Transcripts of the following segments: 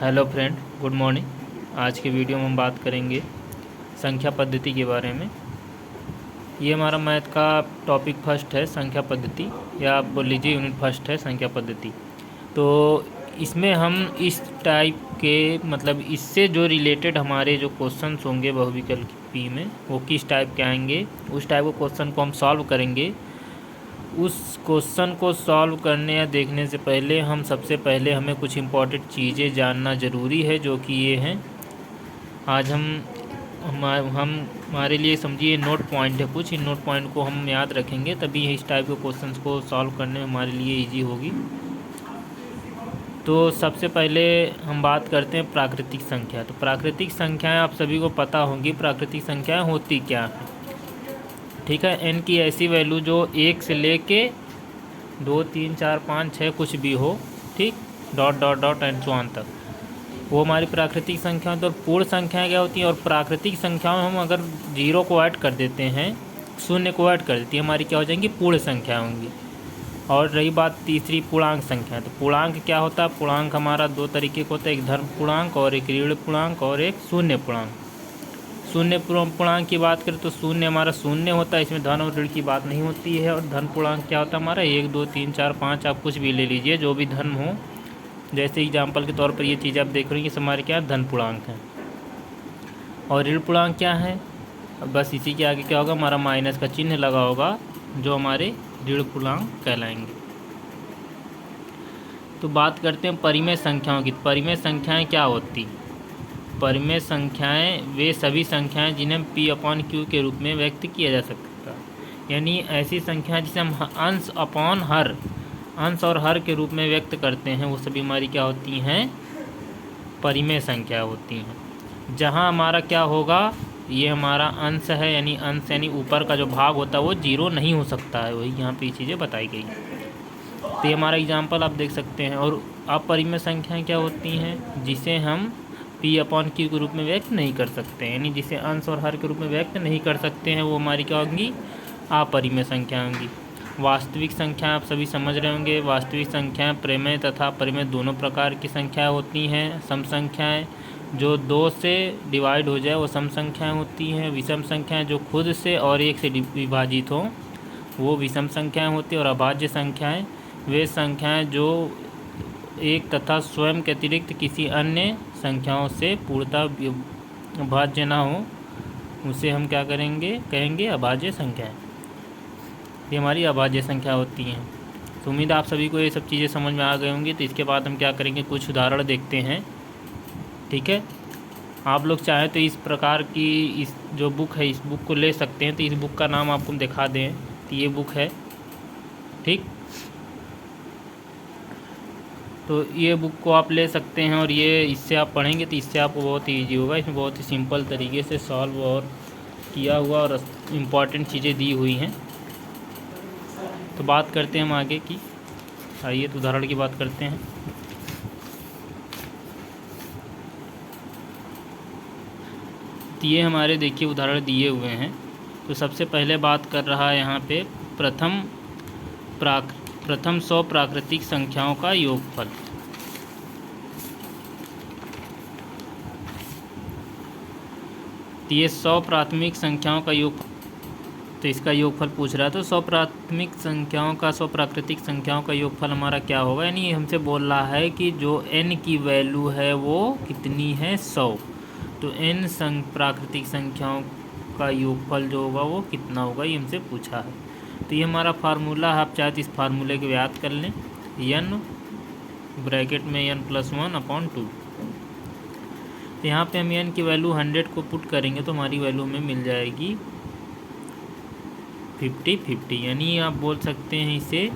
Hello friend, good morning. आज के video में हम बात करेंगे संख्या पद्धति के बारे में। ये हमारा मैथ का टॉपिक फर्स्ट है, संख्या पद्धति, या आप बोल लीजिए यूनिट फर्स्ट है संख्या पद्धति। तो इसमें हम इस टाइप के इससे जो रिलेटेड हमारे जो क्वेश्चंस होंगे बहुविकल्पी में, वो किस टाइप के आएंगे, उस टाइप के क्वेश्चन को हम सॉल्व करेंगे। उस क्वेश्चन को सॉल्व करने या देखने से पहले सबसे पहले हमें कुछ इम्पॉर्टेंट चीज़ें जानना ज़रूरी है, जो कि ये हैं। आज हमारे लिए समझिए नोट पॉइंट है कुछ, इन नोट पॉइंट को हम याद रखेंगे, तभी इस टाइप के क्वेश्चंस को सॉल्व करने में हमारे लिए इजी होगी। तो सबसे पहले हम बात करते हैं प्राकृतिक संख्या। तो प्राकृतिक संख्याएं आप सभी को पता होंगी, प्राकृतिक संख्याएं होती क्या हैं। ठीक है, n की ऐसी वैल्यू जो 1 से लेके 2, 3, 4, 5, 6 कुछ भी हो, ठीक, dot dot dot and so on तक, वो हमारी प्राकृतिक संख्या। तो पूर्ण संख्याएं क्या होती हैं, और प्राकृतिक संख्याओं हम अगर 0 को ऐड कर देते हैं, 0 को ऐड कर देती है, हमारी क्या हो जाएंगी, पूर्ण संख्या होंगी। और रही बात तीसरी पूर्णांक संख्या, तो पूर्णांक क्या होता है, पूर्णांक हमारा 2 तरीके का होता है, एक धन पूर्णांक और एक ऋण पूर्णांक और एक शून्य पूर्णांक। शून्य पूर्णांक की बात करें तो शून्य हमारा शून्य होता है, इसमें धन और ऋण की बात नहीं होती है। और धन पूर्णांक क्या होता है हमारा, 1, 2, 3, 4, 5, आप कुछ भी ले लीजिए, जो भी धन हो। जैसे एग्जाम्पल के तौर पर ये चीज़ आप देख रहे हैं, ये हमारे क्या धन पूर्णांक है। और ऋण पूर्णांक क्या है, बस इसी के आगे क्या होगा, हमारा माइनस का चिन्ह लगा होगा, जो हमारे ऋण पूर्णांक कहलाएंगे। तो बात करते हैं परिमेय संख्याओं की। परिमेय संख्याएँ क्या होती, परिमेय संख्याएं वे सभी संख्याएं जिन्हें P/Q के रूप में व्यक्त किया जा सकता है, यानी ऐसी संख्याएं जिसे हम अंश अपॉन हर, अंश और हर के रूप में व्यक्त करते हैं, वो सभी हमारी क्या होती हैं, परिमेय संख्या होती हैं। जहां हमारा क्या होगा, ये हमारा अंश है, यानी अंश यानी ऊपर का जो भाग होता है वो 0 नहीं हो सकता है, वही यहाँ पे ये चीज़ें बताई गई। तो ये हमारा एग्जाम्पल आप देख सकते हैं। और अपरिमेय संख्याएँ क्या होती हैं, जिसे हम P/Q के रूप में व्यक्त नहीं कर सकते, यानी जिसे अंश और हर के रूप में व्यक्त नहीं कर सकते हैं, वो हमारी क्या होंगी, अपरिमेय संख्या होंगी। वास्तविक संख्या आप सभी समझ रहे होंगे, वास्तविक संख्याएं प्रमेय तथा परिमेय दोनों प्रकार की संख्याएं होती हैं। सम संख्याएं जो 2 से डिवाइड हो जाए वो सम संख्याएं होती हैं। विषम संख्याएं जो खुद से और 1 से विभाजित हों वो विषम संख्याएँ होती हैं। और अभाज्य संख्याएँ वे संख्याएँ जो एक तथा स्वयं के अतिरिक्त किसी अन्य संख्याओं से पूर्णतः भाज्य ना हो, उसे हम क्या करेंगे, कहेंगे अभाज्य संख्याएं। ये हमारी अभाज्य संख्या होती हैं। तो उम्मीद आप सभी को ये सब चीज़ें समझ में आ गई होंगी। तो इसके बाद हम क्या करेंगे, कुछ उदाहरण देखते हैं। ठीक है, आप लोग चाहें तो इस प्रकार की इस जो बुक है, इस बुक को ले सकते हैं। तो इस बुक का नाम आपको दिखा दें, तो ये बुक है, ठीक। तो ये बुक को आप ले सकते हैं, और ये इससे आप पढ़ेंगे तो इससे आपको बहुत ही ईजी होगा। इसमें बहुत ही सिंपल तरीके से सॉल्व और किया हुआ और इम्पॉर्टेंट चीज़ें दी हुई हैं। तो बात करते हैं हम आगे की, आइए तो उदाहरण की बात करते हैं। तो ये हमारे देखिए उदाहरण दिए हुए हैं। तो सबसे पहले बात कर रहा है यहाँ पे प्रथम 100 प्राकृतिक संख्याओं का योगफल। तो ये 100 प्राथमिक संख्याओं का योग, तो इसका योगफल पूछ रहा है। तो 100 प्राथमिक संख्याओं का, 100 प्राकृतिक संख्याओं का योगफल हमारा क्या होगा, यानी ये हमसे बोल रहा है कि जो n की वैल्यू है वो कितनी है, 100। तो n प्राकृतिक संख्याओं का योगफल जो होगा वो कितना होगा, ये हमसे पूछा है। तो ये हमारा फार्मूला है, आप चाहे तो इस फार्मूले को याद कर लें, n ब्रैकेट में n+1/2। तो यहाँ पे हम n की वैल्यू 100 को पुट करेंगे तो हमारी वैल्यू में मिल जाएगी 50/50, यानी आप बोल सकते हैं इसे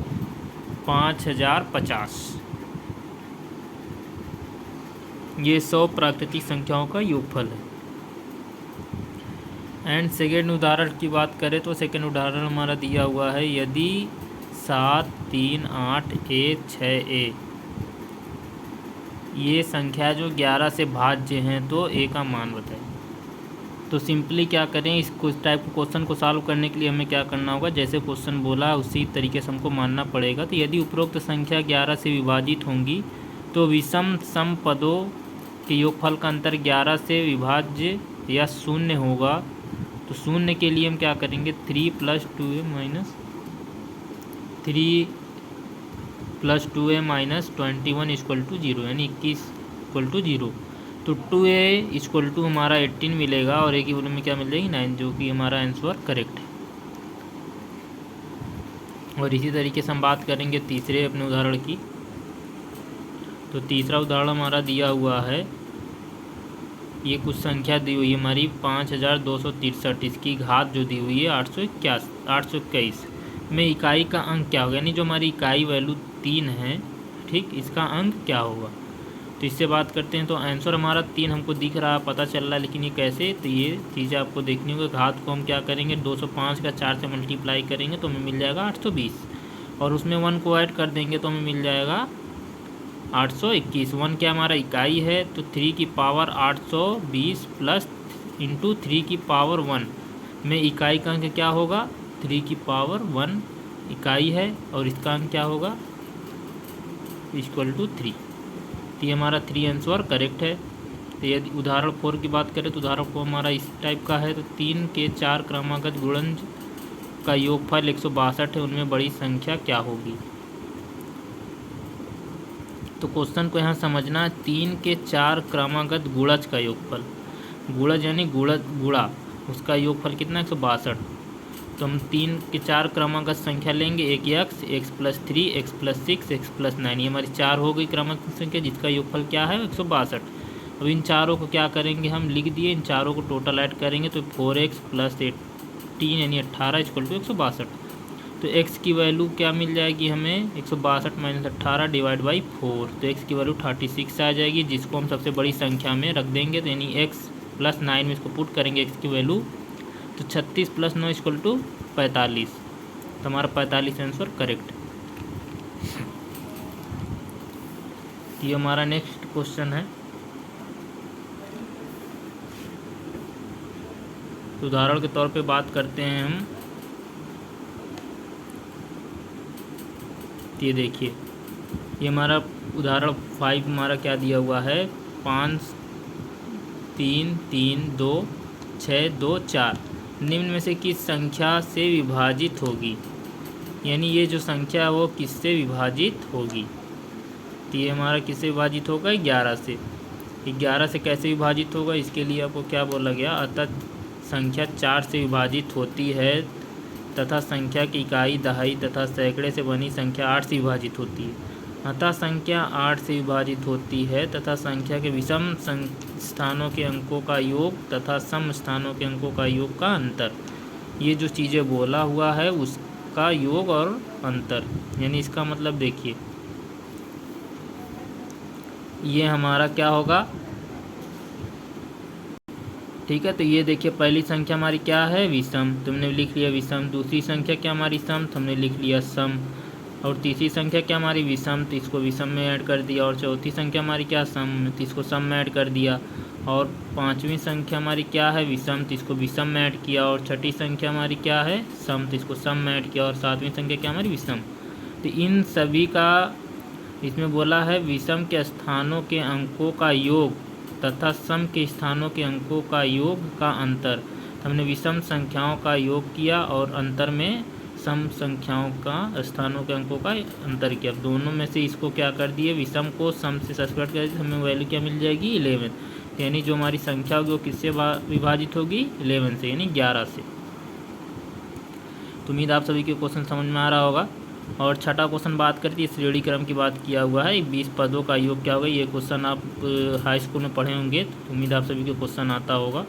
5050। ये 100 प्राकृतिक संख्याओं का योगफल है। एंड सेकेंड उदाहरण की बात करें तो सेकेंड उदाहरण हमारा दिया हुआ है, यदि 7, 3, 8, A, 6A ये संख्या जो 11 से भाज्य हैं, तो A का मान बताएं। तो सिंपली क्या करें, इस कुछ टाइप के क्वेश्चन को सॉल्व करने के लिए हमें क्या करना होगा, जैसे क्वेश्चन बोला उसी तरीके से हमको मानना पड़ेगा। तो यदि उपरोक्त संख्या 11 से विभाजित होंगी तो विषम सम पदों कि योगफल का अंतर 11 से विभाज्य या शून्य होगा, तो शून्य के लिए हम क्या करेंगे, 3 + 2a minus 3 + 2a minus 21 equal to 0, यानी 21 इक्वल टू 0। तो 2a इक्वल टू हमारा 18 मिलेगा और a की वैल्यू में क्या मिल जाएगी, 9, जो कि हमारा आंसर करेक्ट है। और इसी तरीके से हम बात करेंगे तीसरे अपने उदाहरण की। तो तीसरा उदाहरण हमारा दिया हुआ है, ये कुछ संख्या दी हुई है हमारी 5263, इसकी घात जो दी हुई है 821 में इकाई का अंक क्या होगा, यानी जो हमारी इकाई वैल्यू 3 है, ठीक, इसका अंक क्या होगा। तो इससे बात करते हैं। तो आंसर हमारा 3 हमको दिख रहा, पता चल रहा है, लेकिन ये कैसे, तो ये चीज़ें आपको देखनी होगी। घात को हम क्या करेंगे, 205 का 4 से मल्टीप्लाई करेंगे तो हमें मिल जाएगा 820, और उसमें 1 को ऐड कर देंगे तो हमें मिल जाएगा 821। 1 क्या हमारा इकाई है, तो 3 की पावर 820 प्लस इंटू 3 की पावर 1 में इकाई का अंक क्या होगा, 3 की पावर 1 इकाई है, और इसका अंक क्या होगा, इक्वल टू 3। तो ये हमारा 3 आंसर करेक्ट है। तो यदि उदाहरण 4 की बात करें तो उदाहरण 4 हमारा इस टाइप का है। तो 3 के 4 क्रमागत गुणज का योगफल 162 है, उनमें बड़ी संख्या क्या होगी। तो क्वेश्चन को यहाँ समझना है, 3 के 4 क्रमागत गुणज का योगफल, गुणज यानी गुणा, उसका योगफल कितना, 162। तो हम 3 के 4 क्रमागत संख्या लेंगे, एक x, x + 3, x + 6, x + 9, ये हमारी 4 हो गई क्रमागत संख्या, जिसका योगफल क्या है, 162। अब इन चारों को क्या करेंगे, हम लिख दिए, इन चारों को टोटल ऐड करेंगे तो 4x + 18 यानी 18 इक्वल टू 162। तो x की वैल्यू क्या मिल जाएगी हमें, 162 - 18 डिवाइड बाई 4, तो x की वैल्यू 36 आ जाएगी, जिसको हम सबसे बड़ी संख्या में रख देंगे। तो यानी x + 9 में इसको पुट करेंगे x की वैल्यू, तो 36 + 9 इक्वल टू 45। तो हमारा 45 आंसर करेक्ट। ये हमारा नेक्स्ट क्वेश्चन है। तो उदाहरण के तौर पे बात करते हैं हम। ये देखिए, ये हमारा उदाहरण 5 हमारा क्या दिया हुआ है, 5 3 3 2 6 2 4 निम्न में से किस संख्या से विभाजित होगी, यानी ये जो संख्या है वो किससे विभाजित होगी। तो ये हमारा किससे विभाजित होगा, 11 से। 11 से कैसे विभाजित होगा, इसके लिए आपको क्या बोला गया, अतः संख्या 4 से विभाजित होती है तथा संख्या की इकाई, दहाई तथा सैकड़े से बनी संख्या 8 से विभाजित होती है। अतः संख्या 8 से विभाजित होती है तथा संख्या के विषम स्थानों के अंकों का योग तथा सम स्थानों के अंकों का योग का अंतर, ये जो चीज़ें बोला हुआ है उसका योग और अंतर, यानी इसका मतलब देखिए, ये हमारा क्या होगा, ठीक है। तो ये देखिए, पहली संख्या हमारी क्या है, विषम, तुमने लिख लिया विषम। दूसरी संख्या क्या हमारी सम, तुमने लिख लिया सम। और तीसरी संख्या क्या हमारी विषम, तो इसको विषम में ऐड कर दिया। और चौथी संख्या हमारी क्या, सम, तो इसको सम में ऐड कर दिया। और पांचवी संख्या हमारी क्या है, विषम, तो इसको विषम में ऐड किया। और छठी संख्या हमारी क्या है, सम, तो इसको सम में ऐड किया। और सातवीं संख्या क्या हमारी, विषम। तो इन सभी का इसमें बोला है विषम के स्थानों के अंकों का योग तथा सम के स्थानों के अंकों का योग का अंतर। हमने विषम संख्याओं का योग किया और अंतर में सम संख्याओं का स्थानों के अंकों का अंतर किया। दोनों में से इसको क्या कर दिए, विषम को सम से सब्ट्रैक्ट कर दिए, हमें वैल्यू क्या मिल जाएगी, 11। यानी जो हमारी संख्या होगी वो किससे विभाजित होगी, 11 से, यानी 11 से। तो उम्मीद आप सभी के क्वेश्चन समझ में आ रहा होगा। और छठा क्वेश्चन बात करती है श्रेणी क्रम की बात किया हुआ है, 20 पदों का योग क्या होगा। ये क्वेश्चन आप हाई स्कूल में पढ़े होंगे, तो उम्मीद आप सभी को क्वेश्चन आता होगा।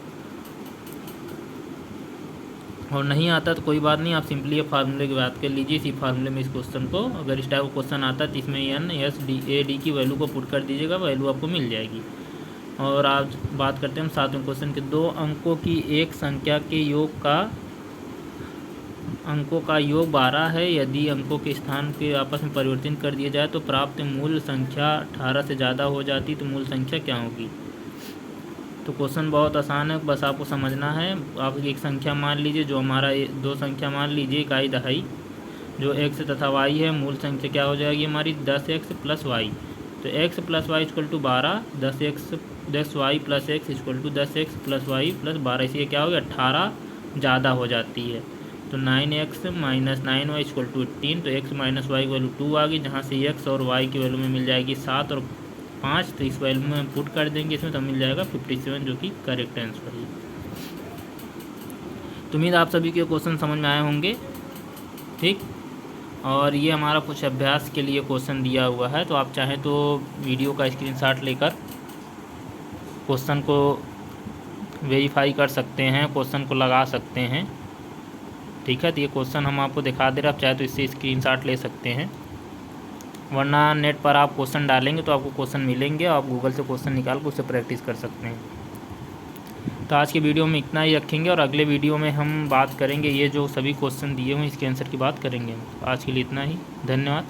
और नहीं आता तो कोई बात नहीं, आप सिंपली ये फार्मूले की बात कर लीजिए। इसी फार्मूले में इस क्वेश्चन को, अगर इस टाइप का क्वेश्चन आता है तो इसमें N S D A D की वैल्यू को पुट कर दीजिएगा, वैल्यू आपको मिल जाएगी। और आज बात करते हैं हम सातवें क्वेश्चन के, 2 अंकों की एक संख्या के योग का अंकों का योग 12 है। यदि अंकों के स्थान के आपस में परिवर्तन कर दिया जाए तो प्राप्त मूल संख्या 18 से ज़्यादा हो जाती, तो मूल संख्या क्या होगी। तो क्वेश्चन बहुत आसान है, बस आपको समझना है। आप एक संख्या मान लीजिए, जो हमारा 2 संख्या मान लीजिए, इकाई दहाई, जो x तथा y है, मूल संख्या क्या हो जाएगी हमारी 10x + y। तो x plus y equal to 12, 10y plus x equal to 10x plus y plus 12, इसलिए क्या हो गया 18 ज़्यादा हो जाती है। तो 9x minus 9y equal to 18, तो x माइनस वाई वैल्यू 2 आ गई, जहाँ से x और y की वैल्यू में मिल जाएगी 7 और 5, तो इस वैल्यू में हम पुट कर देंगे इसमें, तो मिल जाएगा 57, जो कि करेक्ट आंसर है। तो उम्मीद आप सभी के क्वेश्चन समझ में आए होंगे, ठीक। और ये हमारा कुछ अभ्यास के लिए क्वेश्चन दिया हुआ है, तो आप चाहें तो वीडियो का स्क्रीनशॉट लेकर क्वेश्चन को वेरीफाई कर सकते हैं, क्वेश्चन को लगा सकते हैं, ठीक है। तो ये क्वेश्चन हम आपको दिखा दे रहे हैं, आप चाहे तो इससे स्क्रीनशॉट ले सकते हैं, वरना नेट पर आप क्वेश्चन डालेंगे तो आपको क्वेश्चन मिलेंगे, आप गूगल से क्वेश्चन निकाल कर उससे प्रैक्टिस कर सकते हैं। तो आज के वीडियो में इतना ही रखेंगे, और अगले वीडियो में हम बात करेंगे ये जो सभी क्वेश्चन दिए हुए इसके आंसर की बात करेंगे। आज के लिए इतना ही, धन्यवाद।